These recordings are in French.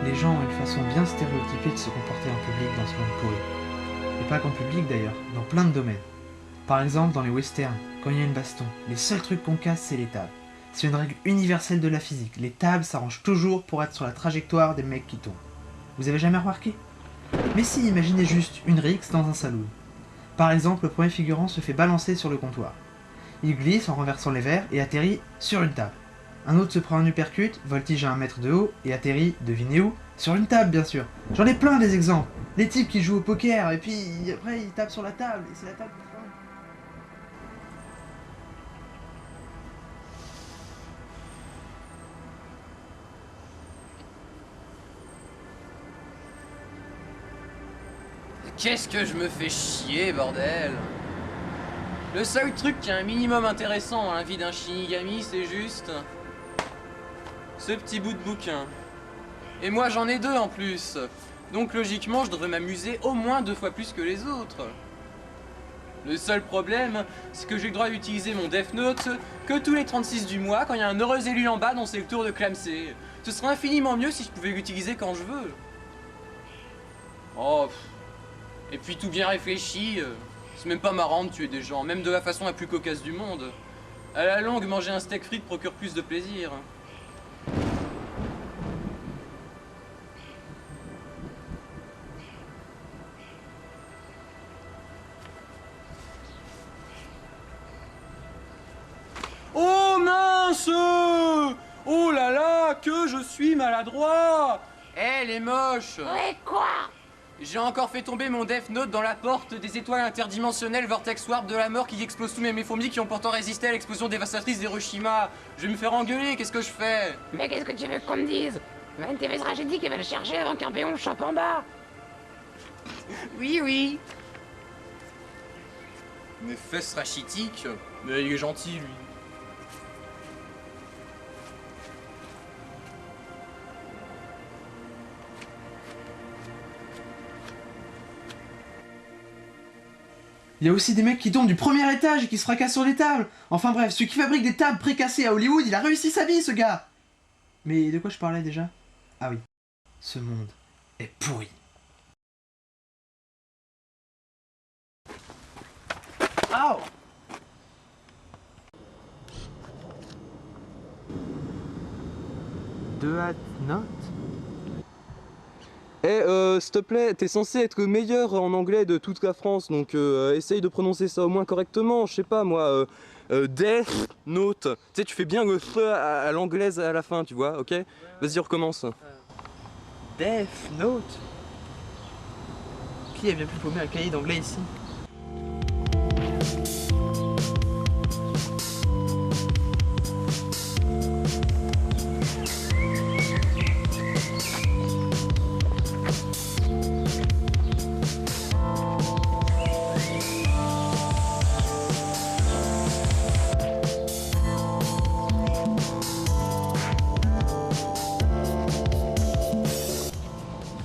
les gens ont une façon bien stéréotypée de se comporter en public dans ce monde pourri. Et pas qu'en public d'ailleurs, dans plein de domaines. Par exemple, dans les westerns, quand il y a une baston, les seuls trucs qu'on casse, c'est les tables. C'est une règle universelle de la physique, les tables s'arrangent toujours pour être sur la trajectoire des mecs qui tombent. Vous avez jamais remarqué? Mais si, imaginez juste une rixe dans un saloon. Par exemple, le premier figurant se fait balancer sur le comptoir. Il glisse en renversant les verres et atterrit sur une table. Un autre se prend un uppercut, voltige à 1 mètre de haut et atterrit, devinez où? Sur une table bien sûr. J'en ai plein des exemples. Les types qui jouent au poker et puis après ils tapent sur la table et c'est la table qui flingue. Qu'est-ce que je me fais chier, bordel! Le seul truc qui est un minimum intéressant dans la vie d'un Shinigami, c'est juste... ce petit bout de bouquin. Et moi j'en ai 2 en plus. Donc logiquement je devrais m'amuser au moins 2 fois plus que les autres. Le seul problème, c'est que j'ai le droit d'utiliser mon Death Note que tous les 36 du mois quand il y a un heureux élu en bas dont c'est le tour de clamser. Ce serait infiniment mieux si je pouvais l'utiliser quand je veux. Oh... Et puis tout bien réfléchi, c'est même pas marrant de tuer des gens, même de la façon la plus cocasse du monde. À la longue, manger un steak frites procure plus de plaisir. Oh mince! Oh là là, que je suis maladroit! Eh les moches! Ouais, quoi? J'ai encore fait tomber mon Death Note dans la porte des étoiles interdimensionnelles Vortex Warp de la mort qui explose tous mes fourmis qui ont pourtant résisté à l'explosion dévastatrice d'Hiroshima. Je vais me faire engueuler, qu'est-ce que je fais? Mais qu'est-ce que tu veux qu'on me dise? Ventevesra, j'ai dit qu'elle va le chercher avant qu'un péon chope en bas. Oui, oui. Mes fesses rachitiques? Mais il est gentil, lui. Il y a aussi des mecs qui tombent du premier étage et qui se fracassent sur les tables. Enfin bref, celui qui fabrique des tables précassées à Hollywood, il a réussi sa vie, ce gars. Mais de quoi je parlais déjà? Ah oui, ce monde est pourri. Oh! Death Note? S'il te plaît, t'es censé être le meilleur en anglais de toute la France, donc essaye de prononcer ça au moins correctement, je sais pas moi, Death Note. Tu sais, tu fais bien le feu à l'anglaise à la fin, tu vois, ok? Vas-y, recommence. Death Note? Qui a bien pu paumer un cahier d'anglais ici?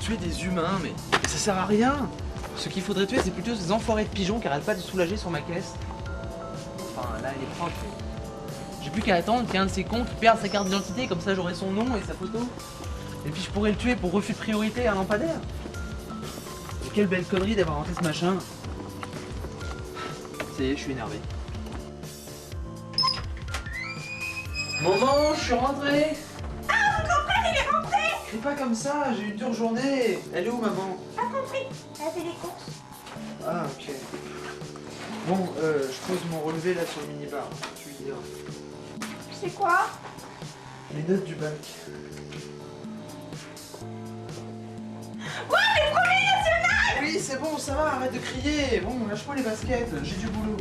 Tuer des humains, mais ça sert à rien. Ce qu'il faudrait tuer, c'est plutôt ces enfoirés de pigeons qui arrêtent pas de soulager sur ma caisse. Enfin, là, elle est propre. J'ai plus qu'à attendre qu'un de ces cons qui perde sa carte d'identité, comme ça j'aurai son nom et sa photo. Et puis je pourrais le tuer pour refus de priorité à un lampadaire. Et quelle belle connerie d'avoir inventé ce machin. Ça y est, je suis énervé. Maman, je suis rentré. Crie pas comme ça, j'ai eu une dure journée. Elle est où, maman? Pas compris. Elle fait des courses. Ah, ok. Bon, je pose mon relevé là sur le minibar. Tu lui diras. C'est quoi? Les notes du bac. Ouais, le premier national! Oui, c'est bon, ça va, arrête de crier. Bon, lâche-moi les baskets, j'ai du boulot.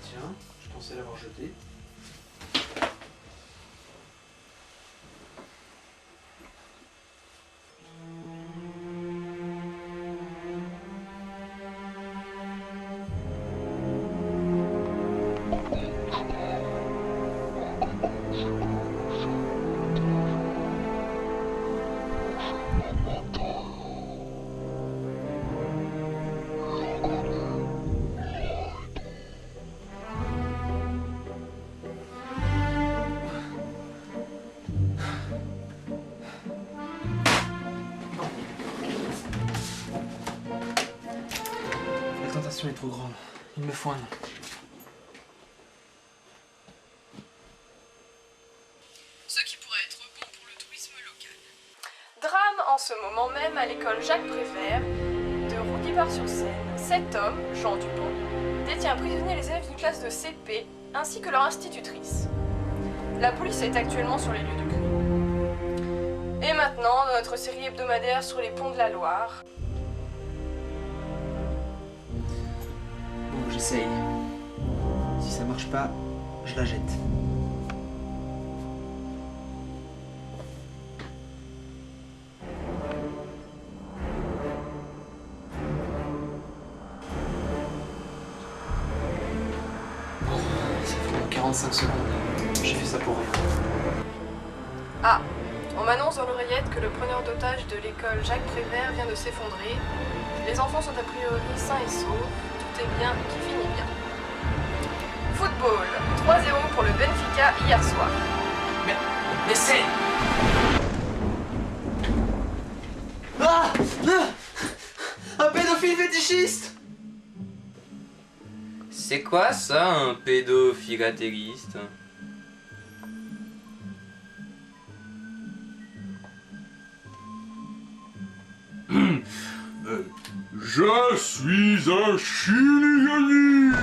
Tiens, je pensais l'avoir jeté. trop grande. Il me faut un nom. Ce qui pourrait être bon pour le tourisme local. Drame en ce moment même à l'école Jacques Prévert de Roudy-Var-sur-Seine. Cet homme, Jean Dupont, détient prisonniers les élèves d'une classe de CP ainsi que leur institutrice. La police est actuellement sur les lieux du crime. Et maintenant, dans notre série hebdomadaire sur les ponts de la Loire. Bon, j'essaye. Si ça marche pas, je la jette. Bon, ça fait moins 45 secondes. J'ai fait ça pour rien. Ah, on m'annonce dans l'oreillette que le preneur d'otage de l'école Jacques Prévert vient de s'effondrer. Les enfants sont a priori sains et saufs. Tout est bien qui finit bien. Football, 3-0 pour le Benfica hier soir. Mais c'est... Ah, un pédophile fétichiste! C'est quoi ça, un pédophilatériste? Je suis un Shinigami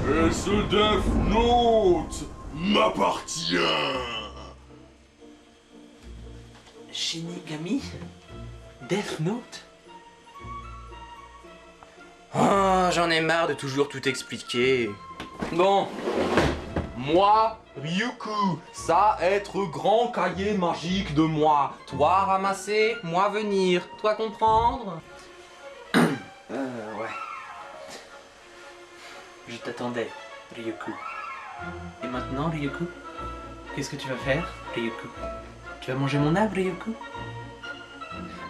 et ce Death Note m'appartient. Shinigami? Death Note? Oh, j'en ai marre de toujours tout expliquer. Bon, Moi, Ryuku, ça être grand cahier magique de moi. toi ramasser, moi venir, toi comprendre? Ouais. Je t'attendais, Ryuku. Et maintenant, Ryuku? Qu'est-ce que tu vas faire, Ryuku? Tu vas manger mon arbre, Ryuku?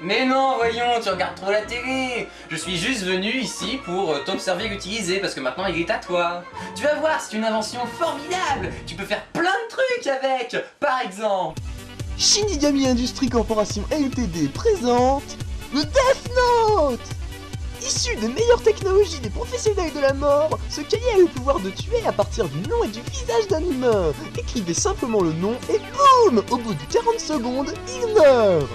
Mais non, voyons, tu regardes trop la télé. Je suis juste venu ici pour t'observer l'utiliser parce que maintenant il est à toi. Tu vas voir, c'est une invention formidable. Tu peux faire plein de trucs avec. Par exemple, Shinigami Industries Corporation Ltd présente le Death Note. Issu des meilleures technologies des professionnels de la mort, ce cahier a le pouvoir de tuer à partir du nom et du visage d'un humain. Écrivez simplement le nom et boum! Au bout de 40 secondes, il meurt.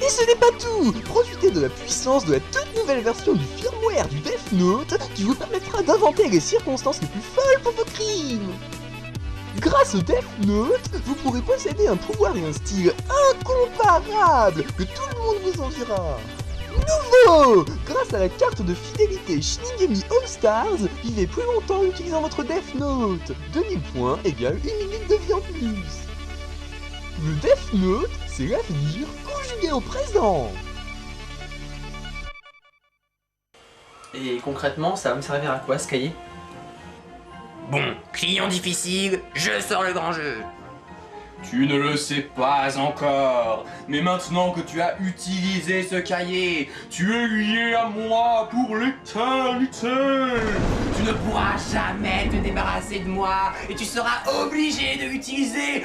Et ce n'est pas tout! Profitez de la puissance de la toute nouvelle version du firmware du Death Note qui vous permettra d'inventer les circonstances les plus folles pour vos crimes. Grâce au Death Note, vous pourrez posséder un pouvoir et un style incomparables que tout le monde vous enviera. Nouveau! Grâce à la carte de fidélité Shinigami All Stars, vivez plus longtemps en utilisant votre Death Note. 2000 points égale 1 minute de vie en plus. Le Death Note, c'est l'avenir conjugué au présent. Et concrètement, ça va me servir à quoi, ce cahier? bon, client difficile, je sors le grand jeu. Tu ne le sais pas encore, mais maintenant que tu as utilisé ce cahier, tu es lié à moi pour l'éternité. Tu ne pourras jamais te débarrasser de moi et tu seras obligé de l'utiliser.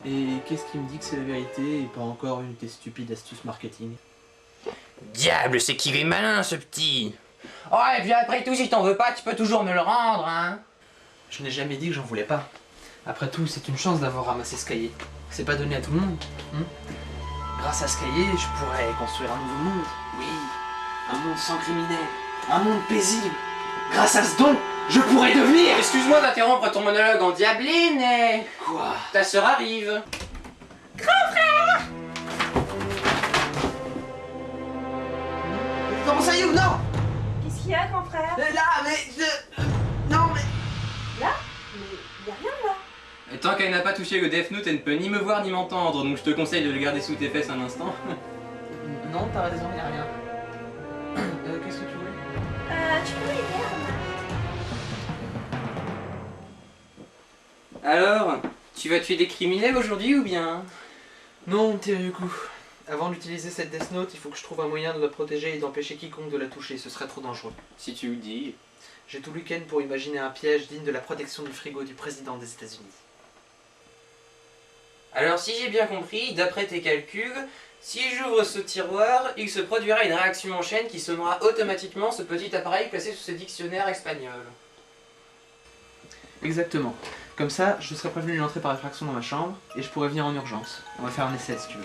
Et qu'est-ce qui me dit que c'est la vérité et pas encore une de tes stupides astuces marketing? Diable, c'est qu'il est malin ce petit. Oh, et puis après tout, si t'en veux pas, tu peux toujours me le rendre, hein. Je n'ai jamais dit que j'en voulais pas. Après tout, c'est une chance d'avoir ramassé ce cahier. C'est pas donné à tout le monde. Grâce à ce cahier, je pourrais construire un nouveau monde. Oui, un monde sans criminels, un monde paisible. Grâce à ce don, je pourrais devenir... Excuse-moi d'interrompre ton monologue en diabline, mais... Quoi? Ta sœur arrive. Comment ça y est ou non? Qu'est-ce qu'il y a, grand frère? Là, mais... Non, mais... Là? Mais y a rien là. Et tant qu'elle n'a pas touché le Death Note, elle ne peut ni me voir ni m'entendre, donc je te conseille de le garder sous tes fesses un instant. Non, t'as raison, y a rien. Qu'est-ce que tu voulais? Tu peux m'aider, Romain? Alors, tu vas tuer des criminels aujourd'hui ou bien? Non, Ryuku. Avant d'utiliser cette Death Note, il faut que je trouve un moyen de la protéger et d'empêcher quiconque de la toucher, ce serait trop dangereux. Si tu le dis. J'ai tout le week-end pour imaginer un piège digne de la protection du frigo du président des États-Unis. Alors si j'ai bien compris, d'après tes calculs, Si j'ouvre ce tiroir, il se produira une réaction en chaîne qui sommera automatiquement ce petit appareil placé sous ce dictionnaire espagnol. Exactement. Comme ça, je serai prévenu d'une entrée par effraction dans ma chambre et je pourrai venir en urgence. On va faire un essai si tu veux.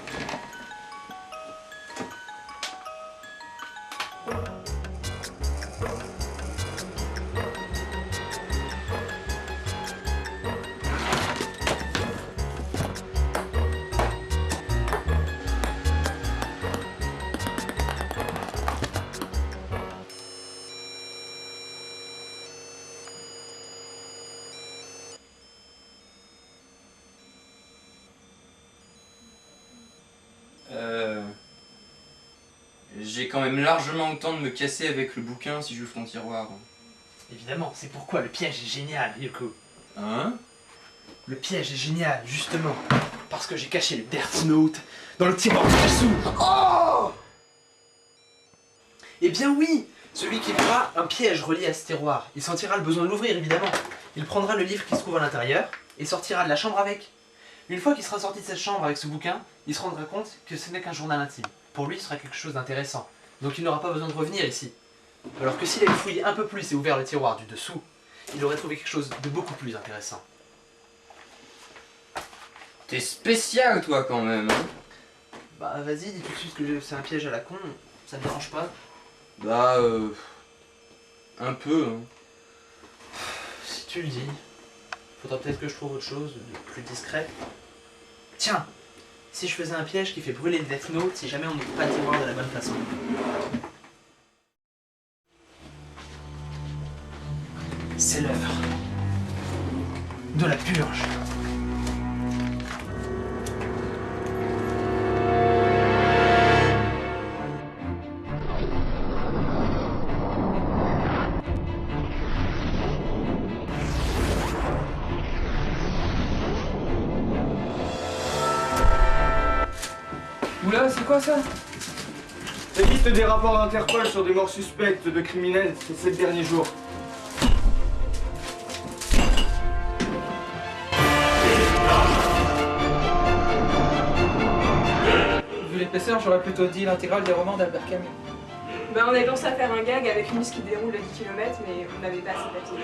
J'ai quand même largement le temps de me casser avec le bouquin si j'ouvre ton tiroir. Évidemment, c'est pourquoi le piège est génial, Ryuko. Hein? Le piège est génial, justement. Parce que j'ai caché le Death Note dans le tiroir du dessous. Oh! Eh bien oui! Celui qui verra un piège relié à ce tiroir, il sentira le besoin de l'ouvrir, évidemment. Il prendra le livre qui se trouve à l'intérieur et sortira de la chambre avec. Une fois qu'il sera sorti de cette chambre avec ce bouquin, il se rendra compte que ce n'est qu'un journal intime. Pour lui, ce sera quelque chose d'intéressant. Donc il n'aura pas besoin de revenir ici. Alors que s'il avait fouillé un peu plus et ouvert le tiroir du dessous, il aurait trouvé quelque chose de beaucoup plus intéressant. T'es spécial toi quand même, hein? Bah vas-y, dis tout de suite que c'est un piège à la con, ça me dérange pas. Bah un peu, hein. Si tu le dis, faudra peut-être que je trouve autre chose de plus discret. Tiens, si je faisais un piège qui fait brûler le Death Note si jamais on n'ouvre pas le tiroir de la bonne façon. C'est l'œuvre de la purge. Oula, c'est quoi ça? Évite des rapports d'Interpol sur des morts suspectes de criminels ces 7 derniers jours. Vu l'épaisseur, j'aurais plutôt dit l'intégrale des romans d'Albert Camus. Ben, on avait pensé à faire un gag avec une liste qui déroule de 10 km, mais on n'avait pas assez de papier.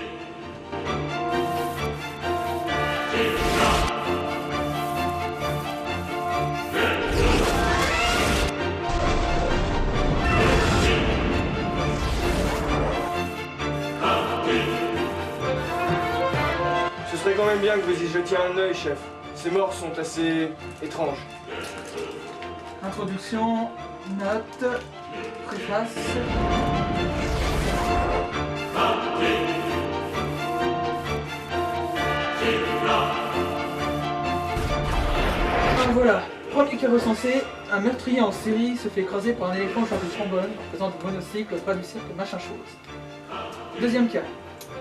Ce serait quand même bien que vous y jetiez un œil, chef. Ces morts sont assez étranges. Introduction, note, préface. Ah, voilà, premier qui est recensé, un meurtrier en série se fait écraser par un éléphant chargé de trombone en faisant du monocycle près du cirque machin chose. Deuxième cas,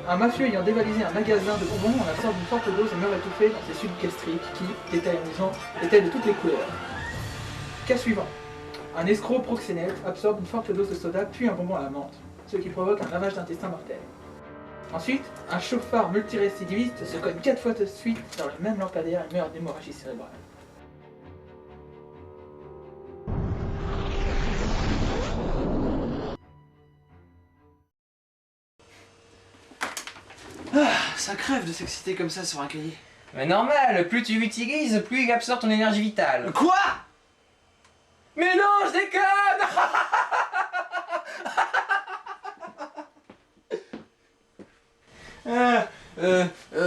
un mafieux ayant dévalisé un magasin de bonbons en absorbe une forte dose et meurt étouffé dans ses sucs gastriques qui, détail amusant, étaient de toutes les couleurs. Cas suivant. Un escroc proxénète absorbe une forte dose de soda puis un bonbon à la menthe, ce qui provoque un lavage d'intestin mortel. Ensuite, un chauffard multirécidiviste se cogne 4 fois de suite dans le même lampadaire et meurt d'hémorragie cérébrale. Ah, ça crève de s'exciter comme ça sur un cahier. Mais normal, plus tu l'utilises, plus il absorbe ton énergie vitale. Quoi? Mais non, je déconne!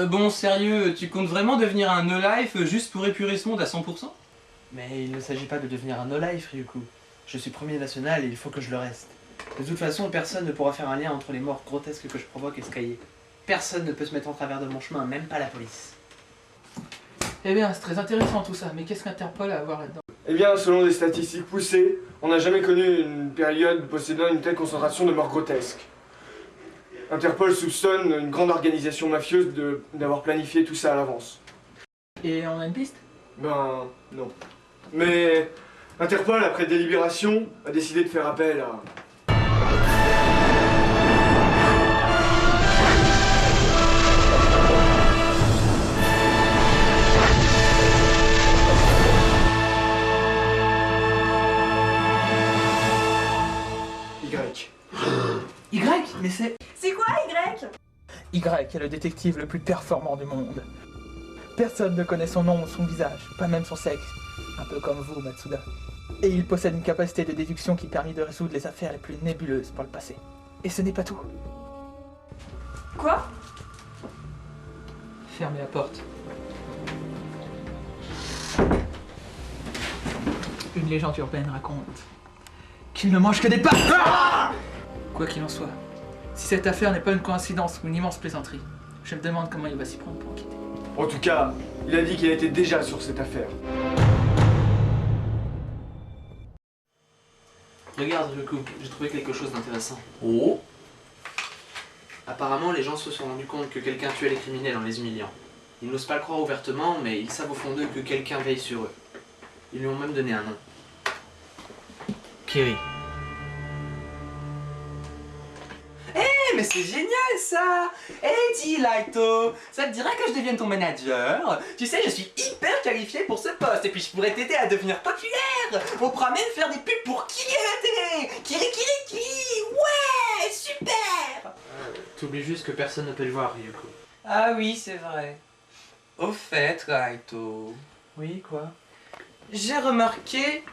Bon, sérieux, tu comptes vraiment devenir un no-life juste pour épurer ce monde à 100%? Mais il ne s'agit pas de devenir un no-life, Ryuko. Je suis premier national et il faut que je le reste. De toute façon, personne ne pourra faire un lien entre les morts grotesques que je provoque et ce cahier. Personne ne peut se mettre en travers de mon chemin, même pas la police. Eh bien, c'est très intéressant tout ça, mais qu'est-ce qu'Interpol a à voir là-dedans? Eh bien, selon des statistiques poussées, on n'a jamais connu une période possédant une telle concentration de morts grotesques. Interpol soupçonne une grande organisation mafieuse d'avoir planifié tout ça à l'avance. Et on a une piste? Ben, non. Mais Interpol, après délibération, a décidé de faire appel à... Y est le détective le plus performant du monde. Personne ne connaît son nom ou son visage, pas même son sexe. Un peu comme vous, Matsuda. Et il possède une capacité de déduction qui permet de résoudre les affaires les plus nébuleuses par le passé. Et ce n'est pas tout. Quoi? Fermez la porte. Une légende urbaine raconte qu'il ne mange que des pâtes. Quoi qu'il en soit, si cette affaire n'est pas une coïncidence ou une immense plaisanterie, je me demande comment il va s'y prendre pour enquêter. En tout cas, il a dit qu'il était déjà sur cette affaire. Regarde, Ryuko, j'ai trouvé quelque chose d'intéressant. Oh. Apparemment, les gens se sont rendus compte que quelqu'un tuait les criminels en les humiliant. Ils n'osent pas le croire ouvertement, mais ils savent au fond d'eux que quelqu'un veille sur eux. Ils lui ont même donné un nom. Kiri. Mais c'est génial ça! Dis Laito, ça te dirait que je devienne ton manager? Tu sais, je suis hyper qualifié pour ce poste et puis je pourrais t'aider à devenir populaire! On pourra même faire des pubs pour Kiri à la télé! Kiri Kiri Kiri! Ouais! Super! T'oublies juste que personne ne peut le voir, Ryuko. Ah oui, c'est vrai. Au fait, Laito... Oui, quoi? J'ai remarqué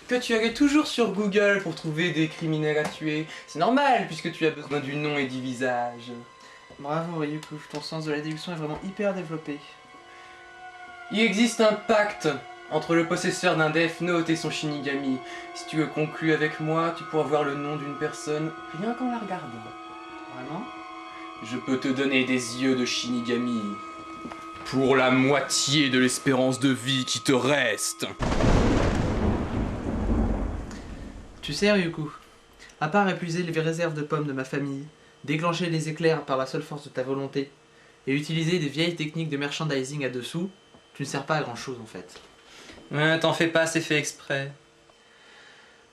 que tu allais toujours sur Google pour trouver des criminels à tuer. C'est normal puisque tu as besoin du nom et du visage. Bravo, Ryuko, ton sens de la déduction est vraiment hyper développé. Il existe un pacte entre le possesseur d'un Death Note et son Shinigami. Si tu le conclus avec moi, tu pourras voir le nom d'une personne rien qu'en la regardant. Vraiment? Je peux te donner des yeux de Shinigami. Pour la moitié de l'espérance de vie qui te reste. Tu sais, Ryuko, à part épuiser les réserves de pommes de ma famille, déclencher les éclairs par la seule force de ta volonté, et utiliser des vieilles techniques de merchandising à dessous, tu ne sers pas à grand chose en fait. Ouais, t'en fais pas, c'est fait exprès.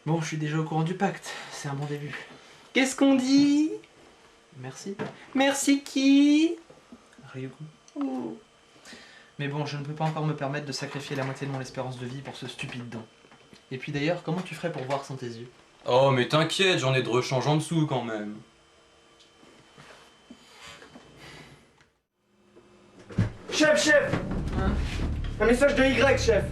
Bon, je suis déjà au courant du pacte, c'est un bon début. Qu'est-ce qu'on dit? Merci. Merci qui? Ryuko. Mais bon, je ne peux pas encore me permettre de sacrifier la moitié de mon espérance de vie pour ce stupide don. Et puis d'ailleurs, comment tu ferais pour voir sans tes yeux? Oh mais t'inquiète, j'en ai de rechange en dessous quand même. Chef! Hein? Un message de Y, chef!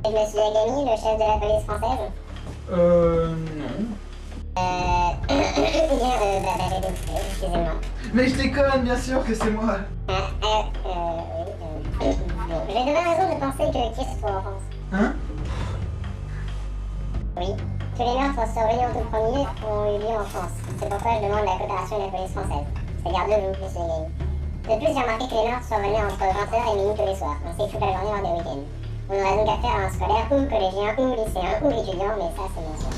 Monsieur Agami, le chef de la police française? Non. Excusez-moi. Mais je déconne, bien sûr que c'est moi. J'ai de bonnes raisons de penser que Chris soit en France. Hein? Oui. Tous les meurtres survenus en tout premier ont eu lieu en France. C'est pourquoi je demande la coopération de la police française. C'est-à-dire de vous, monsieur Agami. De plus, j'ai remarqué que les meurtres survenaient entre 20h et minuit tous les soirs, ainsi que toute la journée hors des week-ends. On n'aurait donc affaire à un scolaire ou collégien ou lycéen ou étudiant, mais ça c'est bien sûr.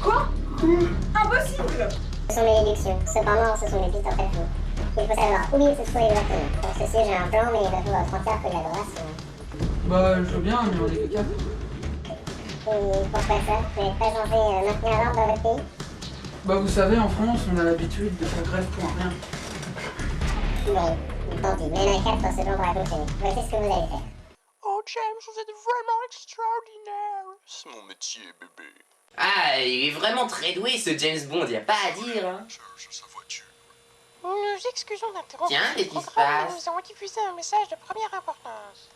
Quoi? Impossible! Ce sont mes déductions. Cependant, ce sont des pistes très floues. Il faut savoir où il se trouve exactement. Pour ceci, j'ai un plan, mais il va falloir entière que de l'adoration. Bah, je veux bien, mais on est que 4. Et pourquoi ça? Vous n'êtes pas censé maintenir l'ordre dans votre pays? Bah, vous savez, en France, on a l'habitude de faire grève pour rien. Bon, tant pis. Même à 4, ce plan pourra fonctionner. Voici ce que vous allez faire. Oh James, vous êtes vraiment extraordinaire. C'est mon métier, bébé. Ah, il est vraiment très doué ce James Bond, y a pas à dire hein. Je sa voiture. Nous nous excusons d'interrompre. Tiens, ce qu'est-ce qui se programme, passe? Nous avons diffusé un message de première importance.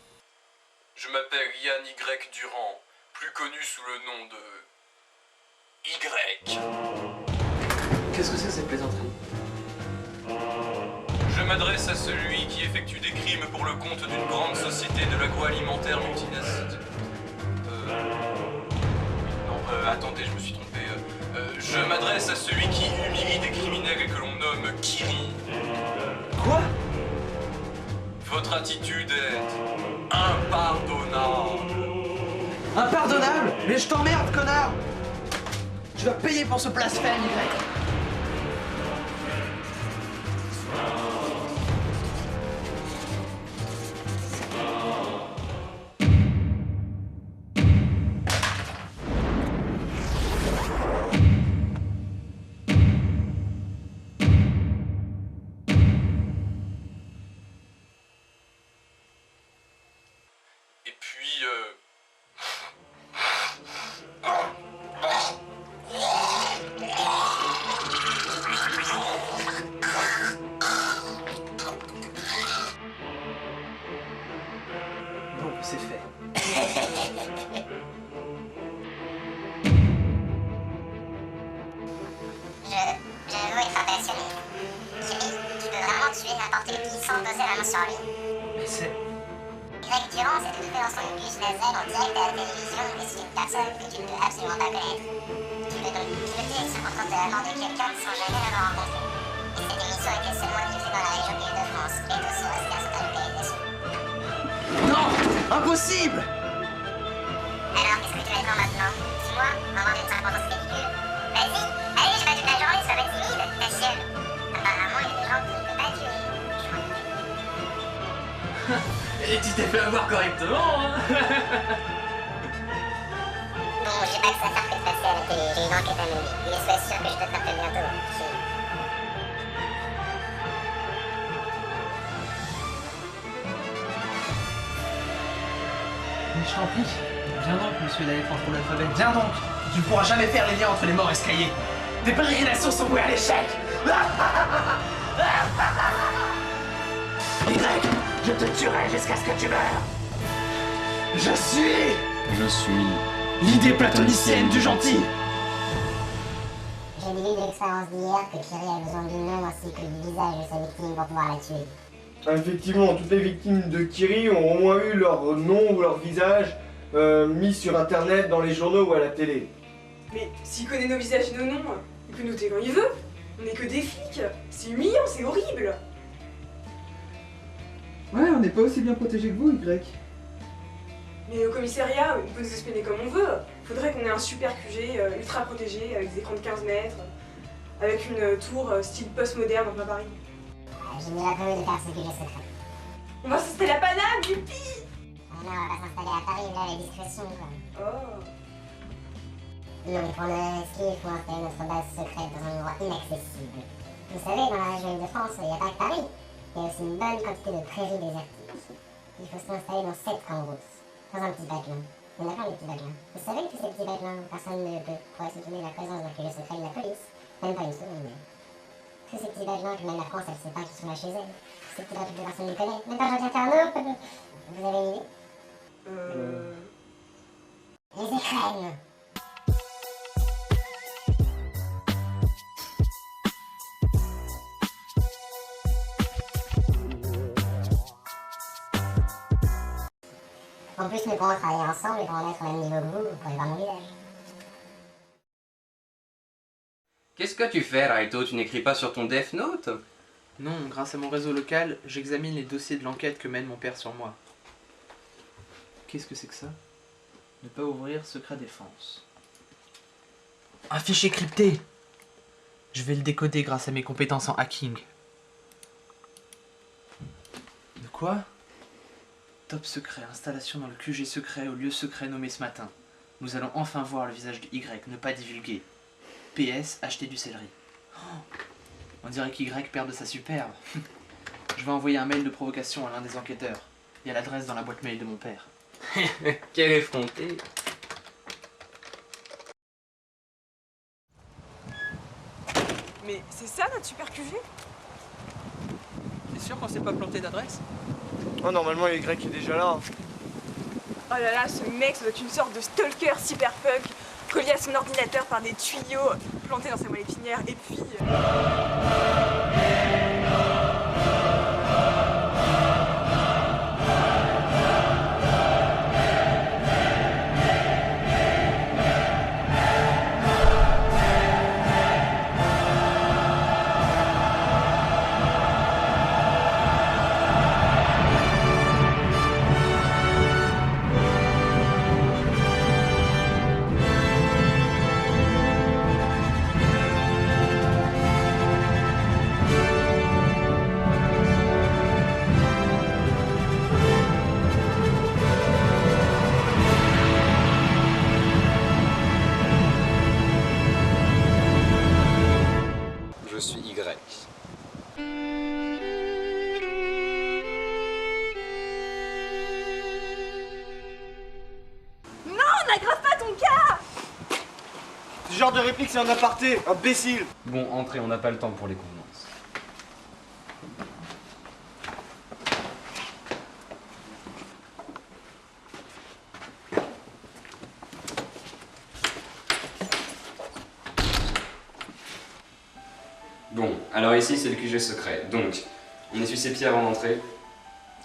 Je m'appelle Yann Y. Durand, plus connu sous le nom de... Y. Qu'est-ce que c'est cette plaisanterie? Je m'adresse à celui qui effectue des crimes pour le compte d'une grande société de l'agroalimentaire multinationale. Attendez, je me suis trompé. Je m'adresse à celui qui humilie des criminels et que l'on nomme Kiri. Quoi? Votre attitude est impardonnable. Impardonnable? Mais je t'emmerde, connard! Tu vas payer pour ce blasphème, Y! Et puis... annonce sur lui. Mais c'est... Greg Durand s'est occupé dans son bus laser en direct à la télévision et c'est une personne que tu ne peux absolument pas connaître. Tu peux dire les circonstances de la mort de quelqu'un sans jamais l'avoir rencontré. Et cette émission était seulement diffusée dans la région Île-de-France et est aussi restée à cette localisation. Non! Impossible! Alors, qu'est-ce que tu vas faire maintenant? Dis-moi, avant de te faire pendant ce ridicule. Vas-y, allez, je vais toute la journée, sois pas timide, t'assure. Apparemment, il y a des gens qui ne peuvent pas tuer. Et tu t'es fait avoir correctement, hein. Bon, j'ai pas que ça faire que de passer à la télé, j'ai une enquête à mener. Il est soit sûr que je te tape bientôt. Mais je t'en prie. Viens donc, monsieur la lettre entre l'alphabet. Viens donc! Tu ne pourras jamais faire les liens entre les morts et ce cahier. Des pérégrinations sont vouées à l'échec! Y, je te tuerai jusqu'à ce que tu meurs! Je suis l'idée platonicienne du gentil! J'ai lu l'expérience d'hier que Kiri a besoin du nom ainsi que du visage de sa victime pour pouvoir la tuer. Effectivement, toutes les victimes de Kiri ont au moins eu leur nom ou leur visage mis sur internet, dans les journaux ou à la télé. Mais s'il connaît nos visages et nos noms, il peut noter quand il veut. On n'est que des flics. C'est humiliant, c'est horrible. Ouais, on n'est pas aussi bien protégé que vous, Y. Mais au commissariat, on peut nous espionner comme on veut. Faudrait qu'on ait un super QG ultra protégé, avec des écrans de 15 mètres, avec une tour style post-moderne en plein Paris. J'ai déjà prévu de faire ce que je secret. On va s'installer à Paname, youpi! Ah non, on va pas s'installer à Paris, là, la discrétion, quoi. Oh. Non, mais pour le ski, il faut installer notre base secrète dans un endroit inaccessible. Vous savez, dans la région Île-de-France, il n'y a pas que Paris. Il y a aussi une bonne quantité de prairies désertiques. Il faut s'installer dans 7 camps rousses, dans un petit bateau. Il y en a plein de petits bateaux. Vous savez que tous ces petits bateaux, personne ne pourrait s'étonner de la présence d'un QG secret de la police. Même pas une seconde. Tous ces petits bateaux que même la France, elle sait pas qu'ils sont là chez elle. Ces petits bateaux que personne ne connaît. Même pas Jean-Jacques Arnaud. Vous avez une idée? Les écrans. En plus, nous pourrons travailler ensemble et pourrons être au même niveau que vous pour aller voir mon visage. Qu'est-ce que tu fais, Raito? Tu n'écris pas sur ton Death Note? Non, grâce à mon réseau local, j'examine les dossiers de l'enquête que mène mon père sur moi. Qu'est-ce que c'est que ça? Ne pas ouvrir secret défense. Un fichier crypté! Je vais le décoder grâce à mes compétences en hacking. De quoi? Top secret, installation dans le QG secret au lieu secret nommé ce matin. Nous allons enfin voir le visage de Y, ne pas divulguer. PS, acheter du céleri. Oh, on dirait qu'Y perd de sa superbe. Je vais envoyer un mail de provocation à l'un des enquêteurs. Il y a l'adresse dans la boîte mail de mon père. Quel effronté! Mais c'est ça notre super QG? T'es sûr qu'on s'est pas planté d'adresse? Oh, normalement, Y est déjà là. Oh là là, ce mec, ça doit être une sorte de stalker cyberpunk, collé à son ordinateur par des tuyaux plantés dans sa moelle épinière, et puis... Je suis Y. Non, n'aggrave pas ton cas! Ce genre de réplique, c'est un aparté, imbécile. Bon, entrez, on n'a pas le temps pour les convenances. Bon, alors ici c'est le QG secret, donc on essuie ses pieds avant d'entrer,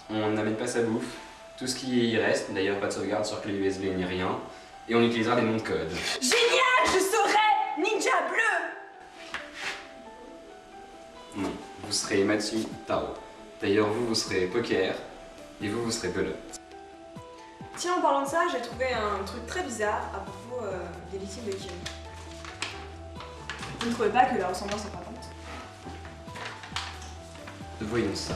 On n'amène pas sa bouffe. Tout ce qui y reste, d'ailleurs pas de sauvegarde sur clé USB ni rien. Et on utilisera des noms de code. Génial, je saurais Ninja bleu. Non, vous serez Matsu Taro. D'ailleurs vous serez Poker. Et vous serez Belote. Tiens, en parlant de ça, j'ai trouvé un truc très bizarre à propos des victimes de Kiri. Vous ne trouvez pas que la ressemblance est frappante? Voyons ça.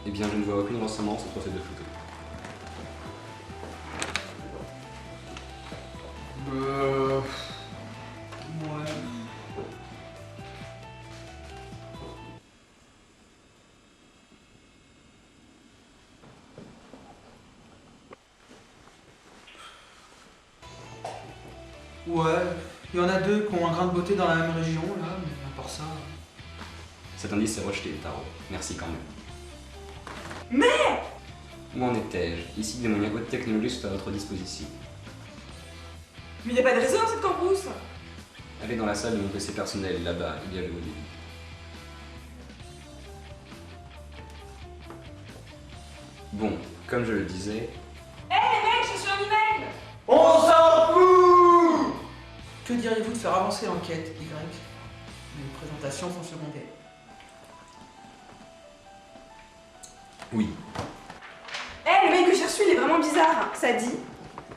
Eh bien, je ne vois aucune ressemblance entre ces deux photos. Ouais. Ouais, il y en a deux qui ont un grain de beauté dans la même région, là, mais à part ça... Cet indice est rejeté, Taro. Merci quand même. Mais Où en étais-je? Ici, des moyens haute technologie sont à votre disposition. il n'y a pas de raison dans cette cambrousse. Allez dans la salle de mon PC personnel, là-bas, il y a le module. Bon, comme je le disais... Hé les mecs, j'ai reçu un email. On s'en fout. Que diriez-vous de faire avancer l'enquête, Y? Les présentations sont secondaires. Oui. Hé le mail que j'ai reçu, il est vraiment bizarre. Ça dit: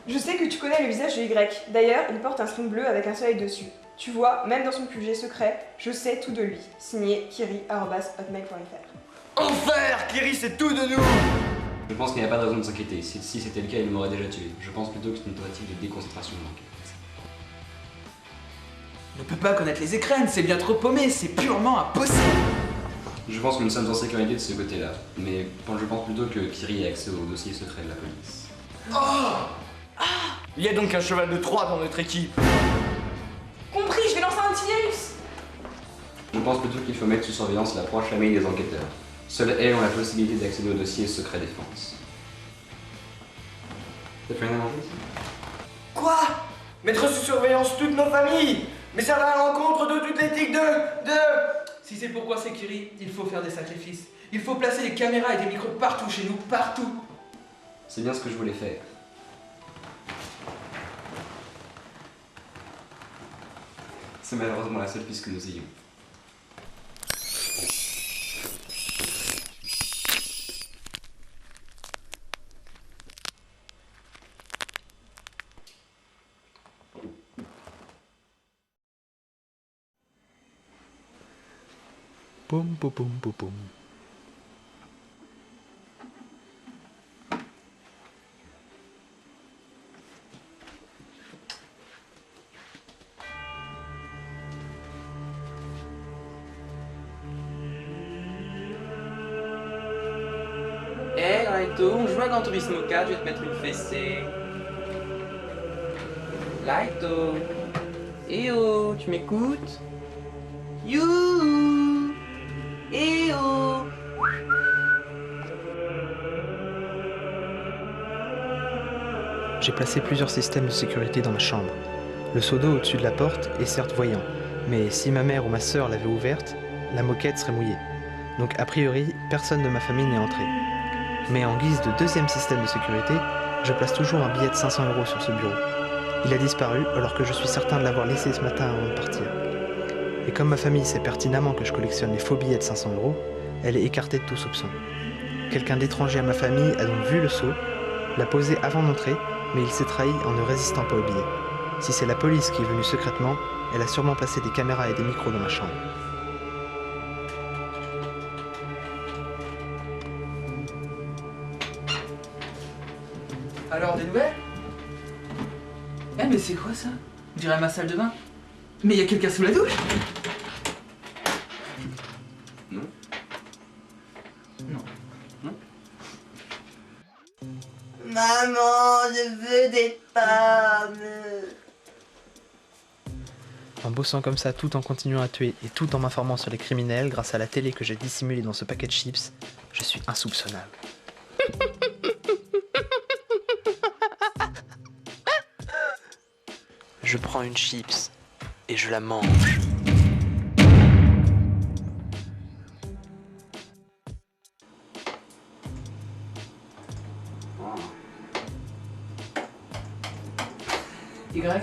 je sais que tu connais le visage de Y. D'ailleurs, il porte un string bleu avec un soleil dessus. Tu vois, même dans son QG secret, je sais tout de lui. Signé kiri@hotmail.fr. Enfer, Kiri, c'est tout de nous. Je pense qu'il n'y a pas de raison de s'inquiéter. Si c'était le cas, il m'aurait déjà tué. Je pense plutôt que c'est une tentative de déconcentration de l'enquête. On ne peut pas connaître les écrans, c'est bien trop paumé, c'est purement impossible. Je pense que nous sommes en sécurité de ce côté-là. Mais je pense plutôt que Kiri a accès au dossier secret de la police. Il y a donc un cheval de Troie dans notre équipe. Compris, je vais lancer un antivirus. Je pense plutôt qu'il faut mettre sous surveillance la proche famille des enquêteurs. Seuls elles ont la possibilité d'accéder au dossier secret défense. T'as fait rien à manger? Quoi? Mettre sous surveillance toutes nos familles? Mais ça va à l'encontre de toute l'éthique de... Si c'est pourquoi c'est Kiri, il faut faire des sacrifices. Il faut placer des caméras et des micros partout chez nous, partout. C'est bien ce que je voulais faire. C'est malheureusement la seule piste que nous ayons. Poum, poum, poum, poum, poum. Hé, Laito, on joue à Gran Turismo 4, je vais te mettre une fessée. Laito. Eh oh, tu m'écoutes? Youhou. Eh oh. J'ai placé plusieurs systèmes de sécurité dans ma chambre. Le seau d'eau au-dessus de la porte est certes voyant, mais si ma mère ou ma sœur l'avait ouverte, la moquette serait mouillée. Donc a priori, personne de ma famille n'est entré. Mais en guise de deuxième système de sécurité, je place toujours un billet de 500 € sur ce bureau. Il a disparu alors que je suis certain de l'avoir laissé ce matin avant de partir. Et comme ma famille sait pertinemment que je collectionne les faux billets de 500 €, elle est écartée de tout soupçon. Quelqu'un d'étranger à ma famille a donc vu le seau, l'a posé avant d'entrer, mais il s'est trahi en ne résistant pas au billet. Si c'est la police qui est venue secrètement, elle a sûrement placé des caméras et des micros dans ma chambre. Alors, des nouvelles? Eh, mais c'est quoi ça? On dirait ma salle de bain. Mais il y a quelqu'un sous la douche? Non. Non. Non. Maman, je veux des pommes. En bossant comme ça tout en continuant à tuer et tout en m'informant sur les criminels grâce à la télé que j'ai dissimulée dans ce paquet de chips, je suis insoupçonnable. Je prends une chips et je la mange. Y,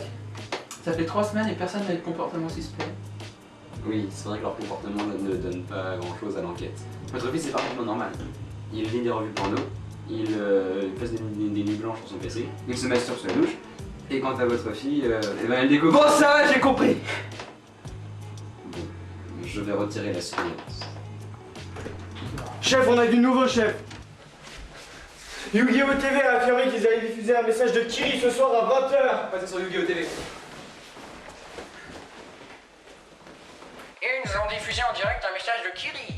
ça fait 3 semaines et personne n'a eu de comportement suspect. Oui, c'est vrai que leur comportement ne donne pas grand chose à l'enquête. Votre fils est parfaitement normal. Il lit des revues porno, il passe des nuits blanches sur son PC, il se masturbe sur la douche, et quant à votre fille, eh ben elle découvre... Bon, ça va, j'ai compris! Bon, je vais retirer la surveillance. Chef, on a du nouveau, chef. Yu-Gi-Oh! TV a affirmé qu'ils allaient diffuser un message de Kiri ce soir à 20h. Passez sur Yu-Gi-Oh! TV. Et nous allons diffuser en direct un message de Kiri.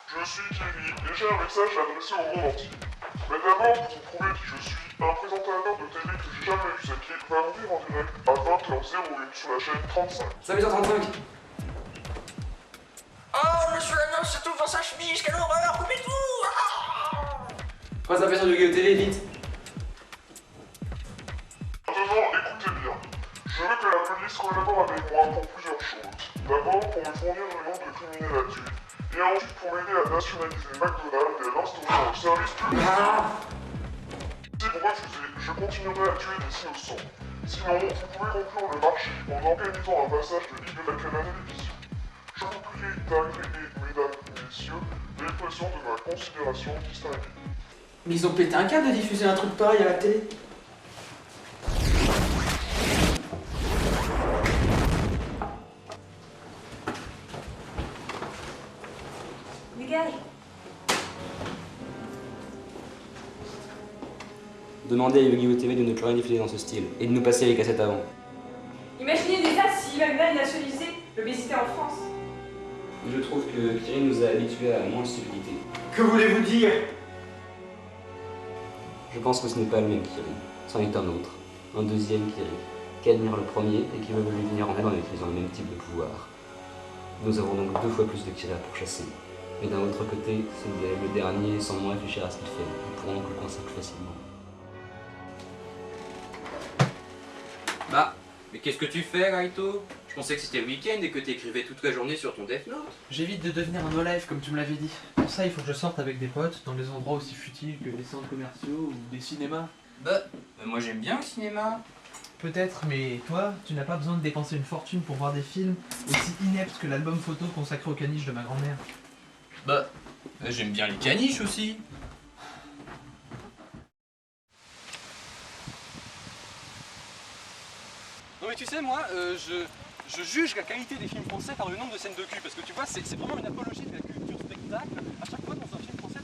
Je suis Kiri et j'ai un message à adresser au monde entier. Mais d'abord, pour vous prouver qui je suis, un présentateur de télé que j'ai jamais vu saquer va ouvrir en direct à 20h01 sur la chaîne 35. Ça veut dire 35. Oh, monsieur Lanox se trouve dans sa chemise, quelle horreur, coupez tout! Passe sur Yu-Gi-Oh! TV, vite. Maintenant, écoutez bien. Je veux que la police collabore avec moi pour plusieurs choses. D'abord, pour me fournir le nom de criminels à tuer. Et ensuite, pour m'aider à nationaliser McDonald's et à l'instaurer en service public. C'est pourquoi je continuerai à tuer des innocents. Sinon, vous pouvez conclure le marché en organisant un passage de Ligue de la télévision. Je vous prie d'agréer, mesdames et messieurs, l'expression de ma considération distinguée. Mais ils ont pété un câble de diffuser un truc pareil à la télé. Dégage. Demandez à Yu-Gi-Oh! TV de ne plus rien diffuser dans ce style, et de nous passer les cassettes avant. Imaginez déjà si McDonald's nationalisait l'obésité en France. Je trouve que Kiri nous a habitués à moins de stupidité. Que voulez-vous dire? Je pense que ce n'est pas le même Kiri, c'en est un autre. Un deuxième Kiri, qui admire le premier et qui veut lui venir en aide en utilisant le même type de pouvoir. Nous avons donc 2 fois plus de Kiri à pourchasser. Mais d'un autre côté, c'est le dernier sans moins réfléchir à ce qu'il fait. Nous pourrons donc le coincer plus facilement. Bah, mais qu'est-ce que tu fais, Raito? Je pensais que c'était le week-end et que t'écrivais toute la journée sur ton Death Note. J'évite de devenir un no-life comme tu me l'avais dit. Pour ça, il faut que je sorte avec des potes dans des endroits aussi futiles que les centres commerciaux ou des cinémas. Bah, moi j'aime bien le cinéma. Peut-être, mais toi, tu n'as pas besoin de dépenser une fortune pour voir des films aussi ineptes que l'album photo consacré aux caniches de ma grand-mère. Bah, j'aime bien les caniches aussi. Non mais tu sais, moi, je juge la qualité des films français par le nombre de scènes de cul, parce que tu vois, c'est vraiment une apologie de la culture spectacle. À chaque fois dans un film français...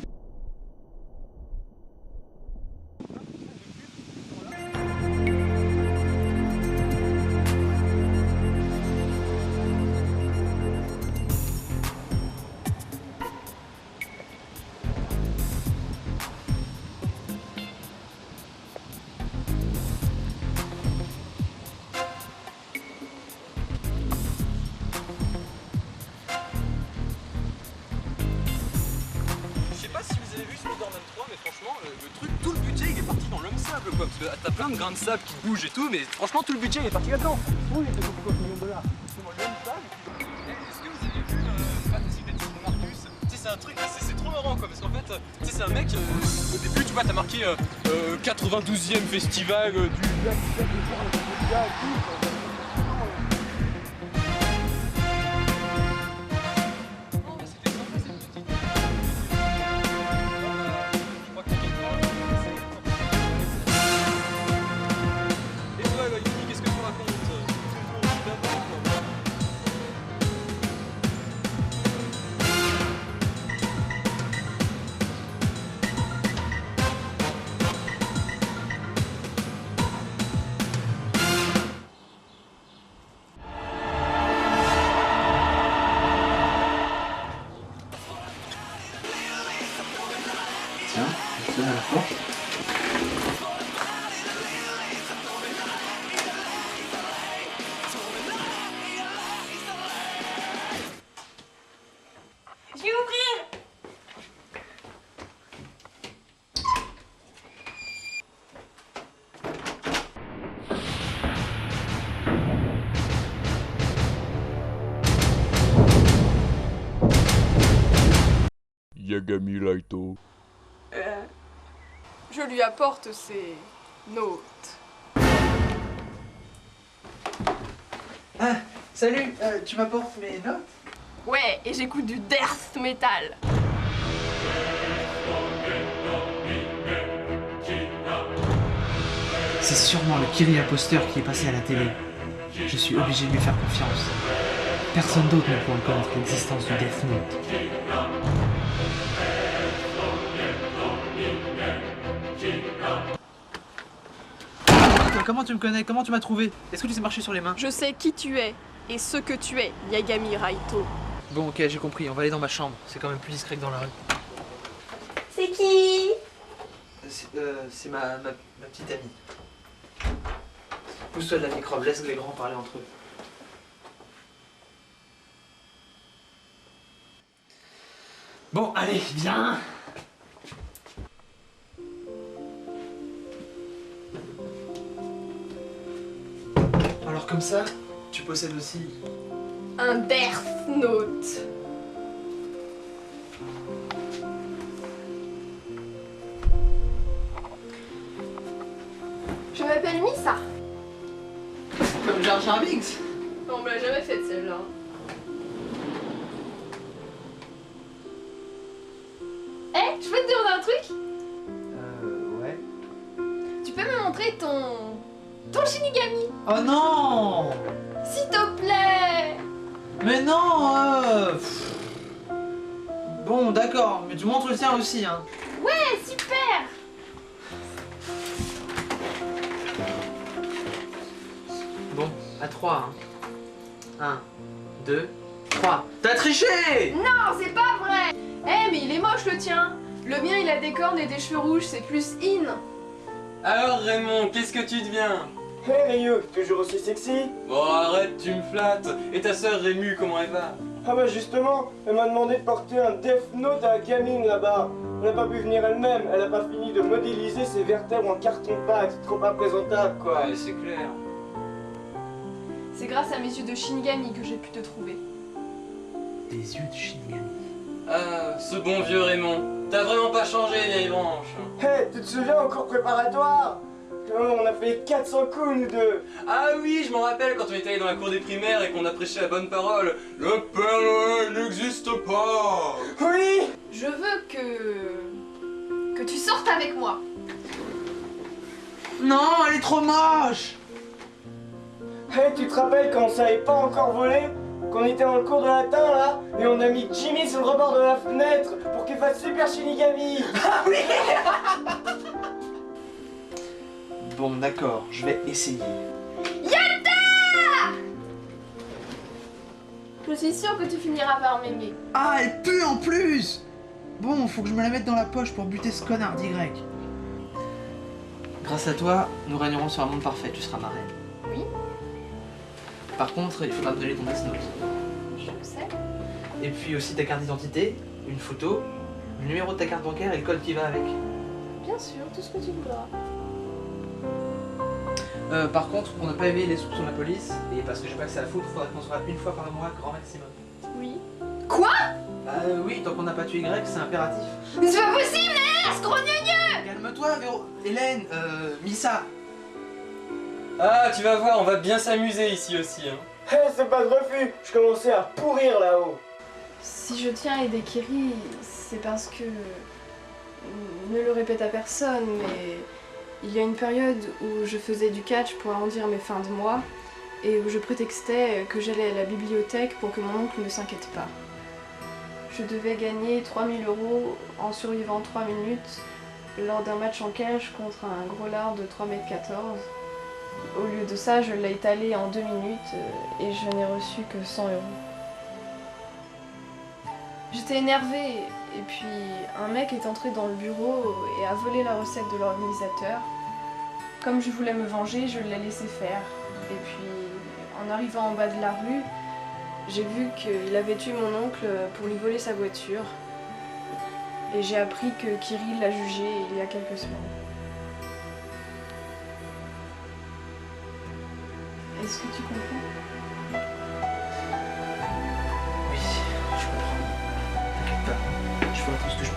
Quoi, parce que t'as plein de grains de sable qui bougent et tout, mais franchement tout le budget il est parti là-dedans. Oui, il était beaucoup $1 million. C'est moi le même sable. Est-ce que vous avez vu Fantasy Beasts Marcus? Tu sais, c'est un truc, c'est trop marrant quoi, parce qu'en fait, tu sais, c'est un mec, au début, tu vois, t'as marqué 92e festival du lac et tout. Yagami Raito. Je lui apporte ses notes. Ah, salut, tu m'apportes mes notes? Ouais, et j'écoute du death metal. C'est sûrement le Kiri imposteur qui est passé à la télé. Je suis obligé de lui faire confiance. Personne d'autre ne pourra connaître l'existence du Death Note. Comment tu me connais? Comment tu m'as trouvé? Est-ce que tu sais marcher sur les mains? Je sais qui tu es et ce que tu es, Yagami Raito. Bon, ok, j'ai compris. On va aller dans ma chambre. C'est quand même plus discret que dans la rue. C'est qui? C'est ma petite amie. Pousse-toi de la microbe, laisse les grands parler entre eux. Bon, allez, viens. Alors comme ça, tu possèdes aussi... Un Death Note. Je m'appelle Misa. Comme Jar Jar Binks. On me l'a jamais faite celle-là. Eh, je peux te demander un truc? Ouais. Tu peux me montrer ton Shinigami? Oh non! S'il te plaît! Mais non Bon, d'accord, mais tu montres le tien aussi, hein. Ouais, super! Bon, à 3, hein. 1, 2, 3. T'as triché! Non, c'est pas vrai! Eh, mais il est moche le tien! Le mien, il a des cornes et des cheveux rouges, c'est plus in! Alors Raymond, qu'est-ce que tu deviens? Hey Ryu, toujours aussi sexy? Bon arrête, tu me flattes. Et ta sœur Rému, comment elle va? Ah bah justement, elle m'a demandé de porter un Death Note à la gamine là-bas. Elle n'a pas pu venir elle-même, elle a pas fini de modéliser ses vertèbres en carton-pâte, c'est trop imprésentable quoi. Ouais, c'est clair. C'est grâce à mes yeux de Shinigami que j'ai pu te trouver. Des yeux de Shinigami. Ah, ce bon vieux Raymond. T'as vraiment pas changé, vieille branche. Hey, tu te souviens au cours préparatoire? On a fait 400 coups nous deux. Ah oui, je m'en rappelle quand on était allé dans la cour des primaires et qu'on a prêché la bonne parole. Le Père Noël n'existe pas. Oui. Je veux que tu sortes avec moi. Non, elle est trop moche. Hey, tu te rappelles quand on savait pas encore voler? Qu'on était dans le cours de latin là, et on a mis Jimmy sur le rebord de la fenêtre pour qu'il fasse Super Shinigami. Ah oui. Bon, d'accord, je vais essayer. Yatta! Je suis sûre que tu finiras par m'aimer. Ah, elle pue en plus. Bon, faut que je me la mette dans la poche pour buter ce connard d'Y. Grâce à toi, nous régnerons sur un monde parfait, tu seras ma reine. Oui. Par contre, il faudra me donner ton Death Note. Je le sais. Et puis aussi ta carte d'identité, une photo, le numéro de ta carte bancaire et le code qui va avec. Bien sûr, tout ce que tu voudras. Par contre, pour ne pas éveiller les soupçons de la police, et parce que j'ai pas que ça à foutre, faudra qu'on se rate une fois par mois, grand maximum. Oui. Quoi? Oui, tant qu'on n'a pas tué Y, c'est impératif. Mais c'est pas possible, scrogneux! Calme-toi, Véro... Hélène, Misa. Ah, tu vas voir, on va bien s'amuser ici aussi. Hein. Hey, c'est pas de refus, je commençais à pourrir là-haut. Si je tiens à aider Kiri, c'est parce que... Ne le répète à personne, mais... Il y a une période où je faisais du catch pour arrondir mes fins de mois et où je prétextais que j'allais à la bibliothèque pour que mon oncle ne s'inquiète pas. Je devais gagner 3000 € en survivant 3 minutes lors d'un match en cage contre un gros lard de 3,14 m. Au lieu de ça, je l'ai étalé en 2 minutes et je n'ai reçu que 100 €. J'étais énervée et puis un mec est entré dans le bureau et a volé la recette de l'organisateur. Comme je voulais me venger, je l'ai laissé faire. Et puis en arrivant en bas de la rue, j'ai vu qu'il avait tué mon oncle pour lui voler sa voiture. Et j'ai appris que Kirill l'a jugé il y a quelques semaines. Est-ce que tu comprends? Oui, je comprends. T'inquiète pas, je ferai tout ce que je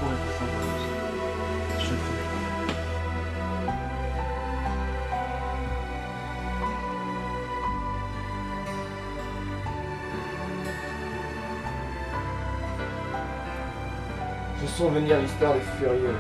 Je sens venir l'histoire des furieux.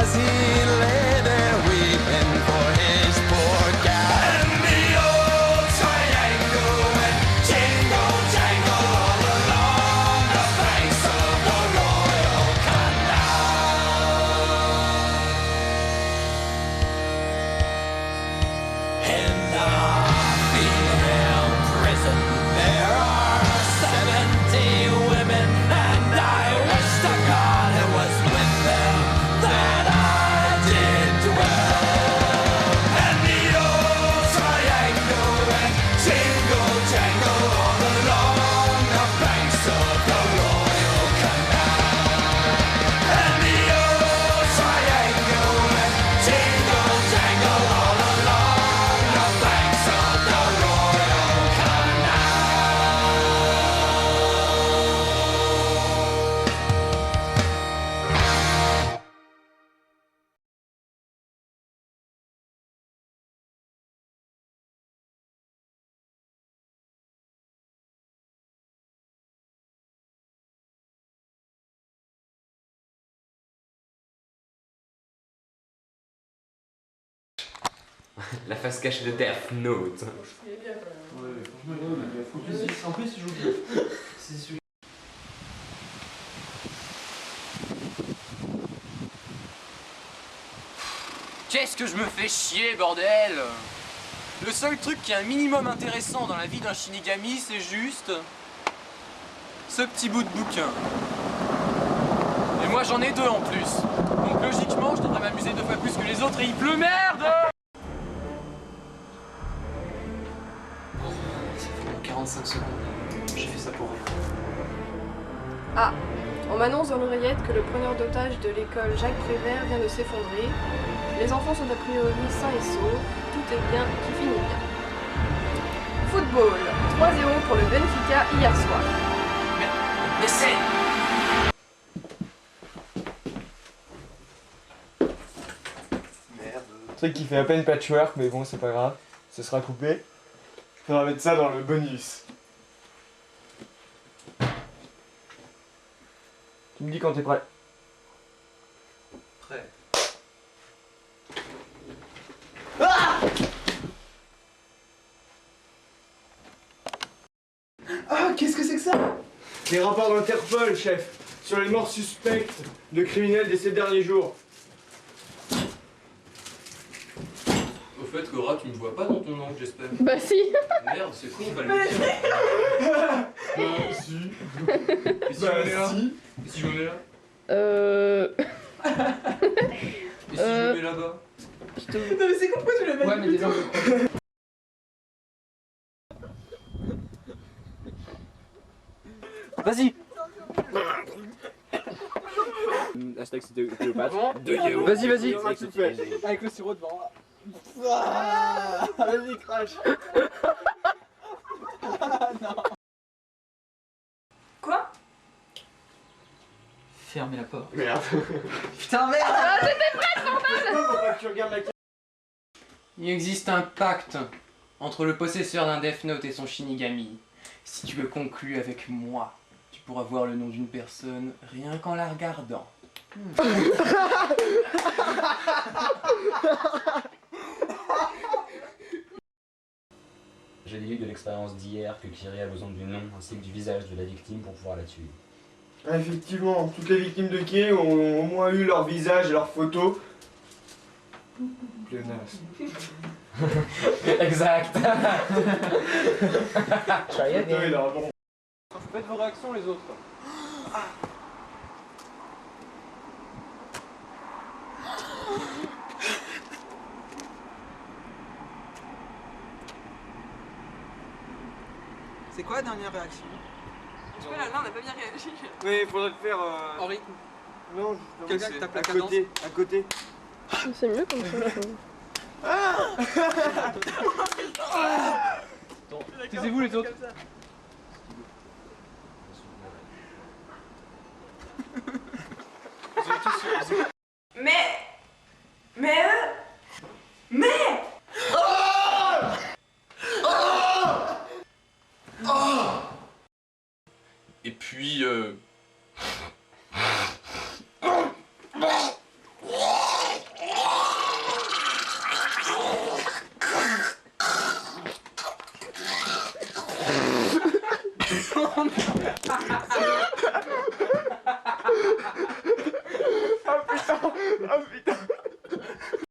As he lay there weeping for his poor gal. And the old triangle went jingle jangle all along the banks of the Royal Canal. In the female prison there are 70 women, and I wish to God it was with them that I did dwell. And the old triangle went jingle jangle all along the banks of the Royal Canal. And the old triangle went jingle jangle all along the banks of the Royal Canal. La face cachée de Death Note. Il est bien quand même. Ouais, franchement, il est bien. En plus, il joue bien. C'est celui. Qu'est-ce que je me fais chier, bordel! Le seul truc qui est un minimum intéressant dans la vie d'un Shinigami, c'est juste ce petit bout de bouquin. Et moi j'en ai deux en plus. Donc logiquement, je devrais m'amuser 2 fois plus que les autres et il pleut, merde! Ça fait 45 secondes. J'ai fait ça pour rien. Ah, on m'annonce dans l'oreillette que le preneur d'otage de l'école Jacques Prévert vient de s'effondrer. Les enfants sont a priori sains et saufs. Tout est bien qui finit bien. Football, 3-0 pour le Benfica hier soir. Mais c'est... Truc qui fait à peine patchwork, mais bon, c'est pas grave. Ce sera coupé. Faudra mettre ça dans le bonus. Tu me dis quand t'es prêt. Prêt. Ah, qu'est-ce que c'est que ça? Des rapports d'Interpol, chef, sur les morts suspectes de criminels de ces derniers jours. Au fait, Cora, tu me vois pas dans ton angle, j'espère. Bah si. Merde, c'est con, fallait le dire. Si. Et si je me mets là? Et si je me mets là? Et si je me mets là-bas? Non mais c'est pourquoi tu l'as pas dit? Ouais, mais déjà on peut... Vas-y. Hashtag c'était Cléopâtre. Vas-y, vas-y. Avec le sirop devant. Ah, vas-y, crash. Ah, non. Quoi? Fermez la porte. Merde. Putain, merde. Ah, j'étais prête, bordel! Faut pas que tu regardes la carte. Il existe un pacte entre le possesseur d'un Death Note et son Shinigami. Si tu le conclus avec moi, tu pourras voir le nom d'une personne rien qu'en la regardant. J'ai déduit de l'expérience d'hier que Kiri a besoin du nom ainsi que du visage de la victime pour pouvoir la tuer. Ah, effectivement, toutes les victimes de Kiri ont au moins eu leur visage et leurs photos. Pléonasme. Exact. Try again. Bon. Faites vos réactions les autres. C'est quoi la dernière réaction? Tu vois, là, on n'a pas bien réagi. Oui, il faudrait le faire. En rythme. Non, Quelqu'un qui tape la à cadence. côté, à côté. C'est mieux comme ça, je trouve. Taisez-vous les autres. Et puis, Ah putain, ah putain.